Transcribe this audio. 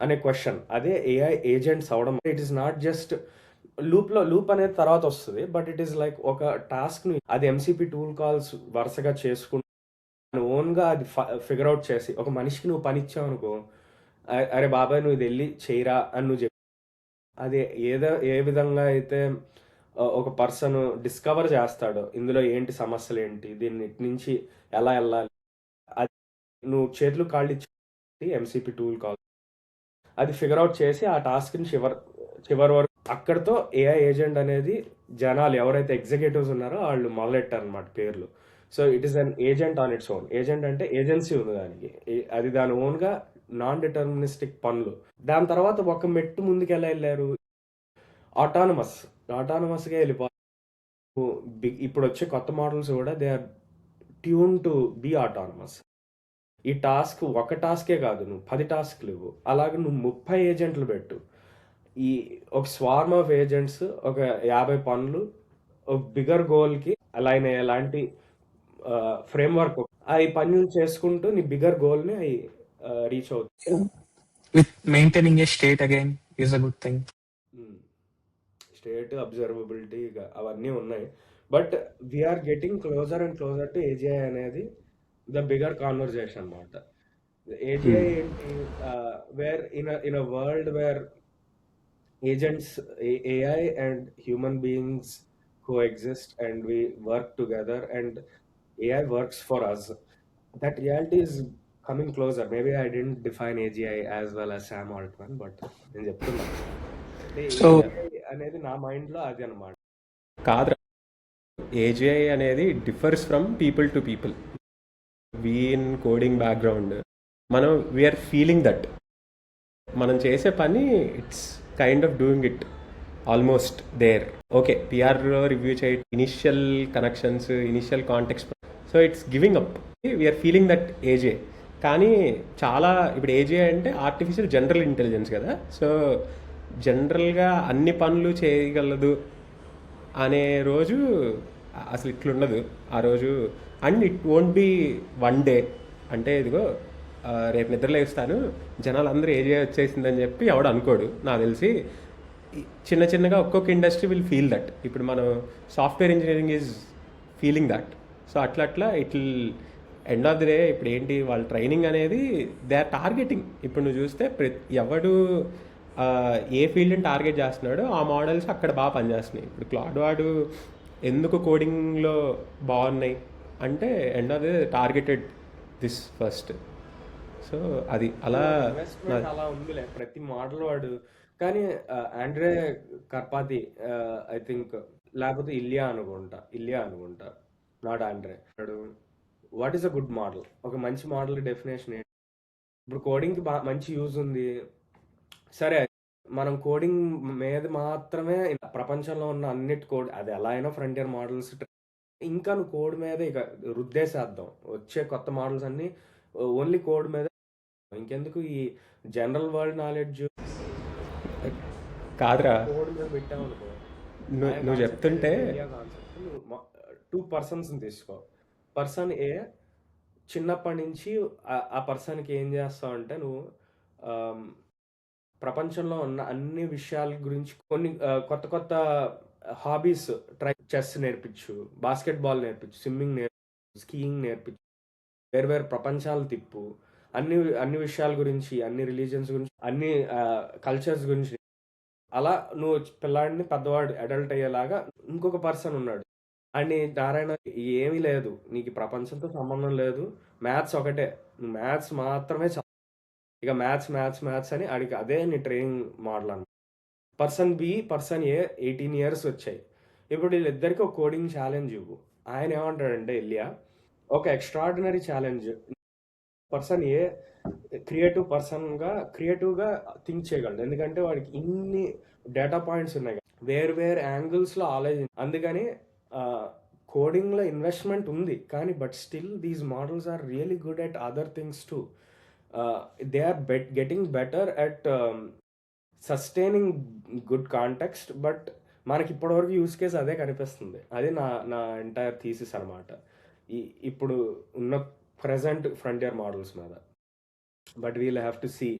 అనే క్వశ్చన్. అదే AI agents అవ్వడం. It is not just loop అనేది తర్వాత వస్తుంది, బట్ ఇట్ ఈస్ లైక్ ఒక టాస్క్ని అది ఎంసీపీ టూల్ కాల్స్ వరుసగా చేసుకుంటూ ఓన్గా అది ఫిగర్ అవుట్ చేసి ఒక మనిషికి నువ్వు పని ఇచ్చావు అనుకో, అరే బాబాయ్ నువ్వు ఇది వెళ్ళి చేయరా అని నువ్వు చెప్పి అది ఏ విధంగా అయితే ఒక పర్సన్ డిస్కవర్ చేస్తాడో ఇందులో ఏంటి సమస్యలు ఏంటి, దీన్ని నుంచి ఎలా వెళ్ళాలి, అది నువ్వు చేతులు కాళ్ళు ఇచ్చి ఎంసీపీ టూల్ కాల్ అది ఫిగర్ అవుట్ చేసి ఆ టాస్క్ని చివరి వరకు అక్కడితో ఏఐ ఏజెంట్ అనేది జనాలు ఎవరైతే ఎగ్జిక్యూటివ్స్ ఉన్నారో వాళ్ళు మొదలెట్టారు అనమాట పేర్లు. So it is an agent on its own. Agent అంటే ఏజెన్సీ ఉంది దానికి, అది దాని ఓన్గా నాన్ డిటర్మినిస్టిక్ పనులు. దాని తర్వాత ఒక మెట్టు ముందుకు ఎలా వెళ్ళారు, ఆటానమస్గా వెళ్ళిపోతారు. ఇప్పుడు వచ్చే కొత్త మోడల్స్ కూడా they are tune to be autonomous. ఈ టాస్క్ ఒక టాస్కే కాదు, నువ్వు 10 టాస్క్లు ఇవ్వు, అలాగే నువ్వు 30 ఏజెంట్లు పెట్టు. ఈ ఒక స్వార్మ్ ఆఫ్ ఏజెంట్స్ ఒక 50 పనులు ఒక బిగర్ గోల్కి అలైన్ అయ్యేలాంటి ఫ్రేమ్వర్క్ అవి పనులు చేసుకుంటూ నీ బిగర్ గోల్ని అవి రీచ్ అవుతుంది. With maintaining a state again is a good thing. State observability అవన్నీ ఉన్నాయి, but we're getting closer and closer to AGI అనేది ద బిగర్ కాన్వర్జేషన్ అనమాట. ఏజిఐ ఏంటి, where in a world where agents AI and human beings coexist and we work together and AI works for us. That reality is coming closer. Maybe I didn't define AGI as well as Sam Altman, but నేను చెప్తున్నా అనేది నా మైండ్లో అది అనమాట. కాదు, AGI అనేది differs from people to people. We in coding background మనం వీఆర్ ఫీలింగ్ దట్ మనం చేసే పని it's kind of doing it almost there. Okay, పిఆర్లో రివ్యూ చేయడం, initial connections, initial context, so it's giving up. We are feeling that AGI. కానీ చాలా ఇప్పుడు AGI అంటే ఆర్టిఫిషియల్ జనరల్ ఇంటెలిజెన్స్ కదా, సో జనరల్గా అన్ని పనులు చేయగలదు అనే రోజు అసలు ఇట్లుండదు ఆ రోజు. And it won't be one day. అంటే ఇదిగో రేపు నిద్రలేస్తాను జనాలు అందరూ ఏజే వచ్చేసిందని చెప్పి ఎవడు అనుకోడు నాకు తెలిసి. చిన్న చిన్నగా ఒక్కొక్క ఇండస్ట్రీ విల్ ఫీల్ దట్. ఇప్పుడు మనం software engineering is feeling that. So అట్లా it will end of the day ఇప్పుడు ఏంటి వాళ్ళ ట్రైనింగ్ అనేది దే ఆర్ టార్గెటింగ్. ఇప్పుడు నువ్వు చూస్తే ఎవడు ఏ ఫీల్డ్ని టార్గెట్ చేస్తున్నాడో ఆ మోడల్స్ అక్కడ బాగా పనిచేస్తున్నాయి. ఇప్పుడు క్లాడ్ వాడు ఎందుకు కోడింగ్లో బాగున్నాయి అంటే end of the targeted this first. So అది అలా అలా ఉందిలే ప్రతి మోడల్ వాడు. కానీ ఆండ్రే కర్పాతి ఐ థింక్, లేకపోతే ఇలియా అనుకుంటా, not Andre. What is a good model? ఒక మంచి మోడల్ డెఫినేషన్ ఏంటి? ఇప్పుడు కోడింగ్కి మంచి యూజ్ ఉంది, సరే మనం కోడింగ్ మీద మాత్రమే ప్రపంచంలో ఉన్న అన్నిటి కోడ్ అది ఎలా అయినా ఫ్రంటియర్ మోడల్స్, ఇంకా నువ్వు కోడ్ మీద ఇక రుద్దేసేద్దాం. వచ్చే కొత్త మోడల్స్ అన్ని ఓన్లీ కోడ్ మీద, ఇంకెందుకు ఈ జనరల్ వరల్డ్ నాలెడ్జ్ కాదురా. కోడ్ మీద పెట్టామనుకో, నువ్వు చెప్తుంటే 2 persons తీసుకో. పర్సన్ ఏ చిన్నప్పటి నుంచి ఆ పర్సన్కి ఏం చేస్తావు అంటే నువ్వు ప్రపంచంలో ఉన్న అన్ని విషయాల గురించి కొన్ని కొత్త కొత్త హాబీస్ చెస్ నేర్పించు, బాస్కెట్బాల్ నేర్పించు, స్విమ్మింగ్ నేర్పించు, స్కీయింగ్ నేర్పించు, వేరు ప్రపంచాలు తిప్పు, అన్ని విషయాల గురించి, అన్ని రిలీజియన్స్ గురించి, అన్ని కల్చర్స్ గురించి. అలా నువ్వు పిల్లాడిని పెద్దవాడు అడల్ట్ అయ్యేలాగా ఇంకొక పర్సన్ ఉన్నాడు అని, నారాయణ ఏమీ లేదు, నీకు ప్రపంచంతో సంబంధం లేదు, మ్యాథ్స్ ఒకటే, నువ్వు మ్యాథ్స్ మాత్రమే ఇక మ్యాథ్స్ అని అడిగి అదే నీ ట్రైనింగ్ మోడల్ అన్న. పర్సన్ బి, పర్సన్ ఏ 18 years వచ్చాయి. ఇప్పుడు వీళ్ళిద్దరికి ఒక కోడింగ్ ఛాలెంజ్ ఇవ్వు. ఆయన ఏమంటాడంటే ఇలియా, ఒక ఎక్స్ట్రాడినరీ ఛాలెంజ్. పర్సన్ ఏ క్రియేటివ్గా థింక్ చేయగలడు, ఎందుకంటే వాడికి ఇన్ని డేటా పాయింట్స్ ఉన్నాయి, వేరు యాంగిల్స్లో ఆలోచించి. అందుకని కోడింగ్లో ఇన్వెస్ట్మెంట్ ఉంది, కానీ but still these models are really good at other things too. They are getting better at sustaining good context. But మనకి ఇప్పటివరకు యూస్ కేస్ అదే కనిపిస్తుంది. అది నా ఎంటైర్ థీసిస్ అనమాట ఇప్పుడు ఉన్న present frontier models మీద. But we'll have to see